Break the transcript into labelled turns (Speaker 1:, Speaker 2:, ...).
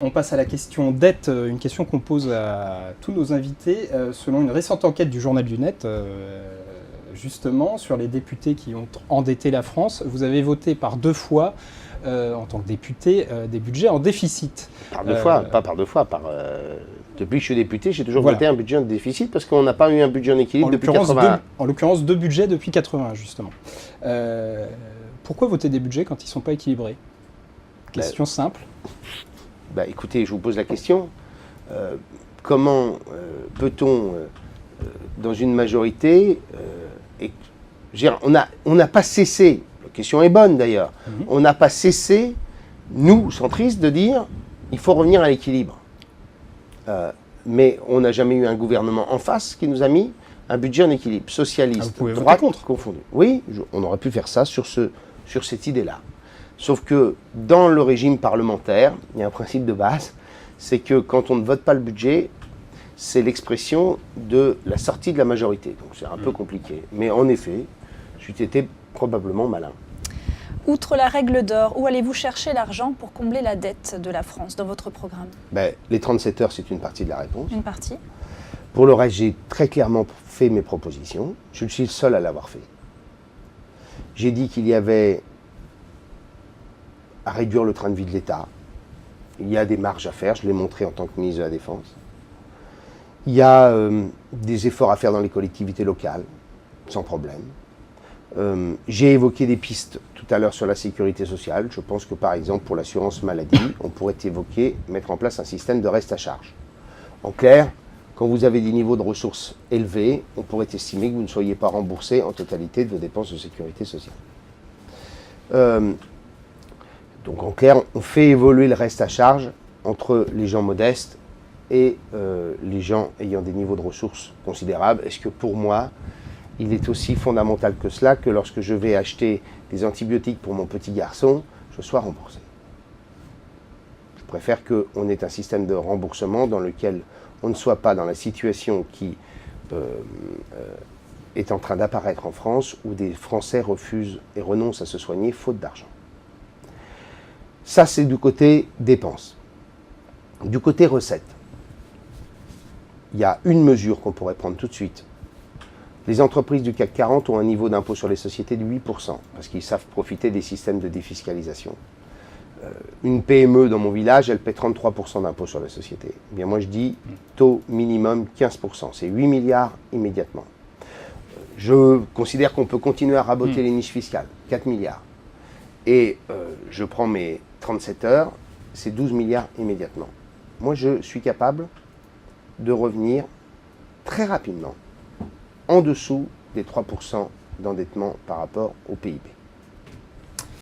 Speaker 1: On passe à la question dette, une question qu'on pose à tous nos invités. Selon une récente enquête du Journal du Net, justement, sur les députés qui ont endetté la France, vous avez voté par 2 fois, en tant que député, des budgets en déficit.
Speaker 2: Par 2 fois, pas par 2 fois, depuis que je suis député, j'ai toujours voté un budget en déficit parce qu'on n'a pas eu un budget en équilibre depuis 81.
Speaker 1: En l'occurrence, 2 budgets depuis 81, justement. Pourquoi voter des budgets quand ils ne sont pas équilibrés? Question simple.
Speaker 2: Écoutez, je vous pose la question. Comment peut-on, dans une majorité, on n'a pas cessé, la question est bonne d'ailleurs, on n'a pas cessé, nous, centristes, de dire il faut revenir à l'équilibre. Mais on n'a jamais eu un gouvernement en face qui nous a mis un budget en équilibre, socialiste, droite, confondu. Oui, on aurait pu faire ça sur cette idée-là. Sauf que dans le régime parlementaire, il y a un principe de base, c'est que quand on ne vote pas le budget, c'est l'expression de la sortie de la majorité. Donc c'est un peu compliqué. Mais en effet, j'eût été probablement malin.
Speaker 3: Outre la règle d'or, où allez-vous chercher l'argent pour combler la dette de la France dans votre programme?
Speaker 2: Les 37 heures, c'est une partie de la réponse.
Speaker 3: Une partie.
Speaker 2: Pour le reste, j'ai très clairement fait mes propositions. Je suis le seul à l'avoir fait. J'ai dit qu'il y avait à réduire le train de vie de l'État. Il y a des marges à faire, je l'ai montré en tant que ministre de la Défense. Il y a des efforts à faire dans les collectivités locales, sans problème. J'ai évoqué des pistes tout à l'heure sur la sécurité sociale. Je pense que par exemple pour l'assurance maladie, on pourrait mettre en place un système de reste à charge. En clair, quand vous avez des niveaux de ressources élevés, on pourrait estimer que vous ne soyez pas remboursé en totalité de vos dépenses de sécurité sociale. Donc en clair, on fait évoluer le reste à charge entre les gens modestes et les gens ayant des niveaux de ressources considérables. Est-ce que pour moi, il est aussi fondamental que cela que lorsque je vais acheter des antibiotiques pour mon petit garçon, je sois remboursé? Je préfère qu'on ait un système de remboursement dans lequel on ne soit pas dans la situation qui est en train d'apparaître en France, où des Français refusent et renoncent à se soigner faute d'argent. Ça, c'est du côté dépenses. Du côté recettes, il y a une mesure qu'on pourrait prendre tout de suite. Les entreprises du CAC 40 ont un niveau d'impôt sur les sociétés de 8%, parce qu'ils savent profiter des systèmes de défiscalisation. Une PME dans mon village, elle paie 33% d'impôt sur les sociétés. Eh bien, moi, je dis taux minimum 15%. C'est 8 milliards immédiatement. Je considère qu'on peut continuer à raboter les niches fiscales, 4 milliards. Et je prends mes 37 heures, c'est 12 milliards immédiatement. Moi, je suis capable de revenir très rapidement en dessous des 3% d'endettement par rapport au PIB.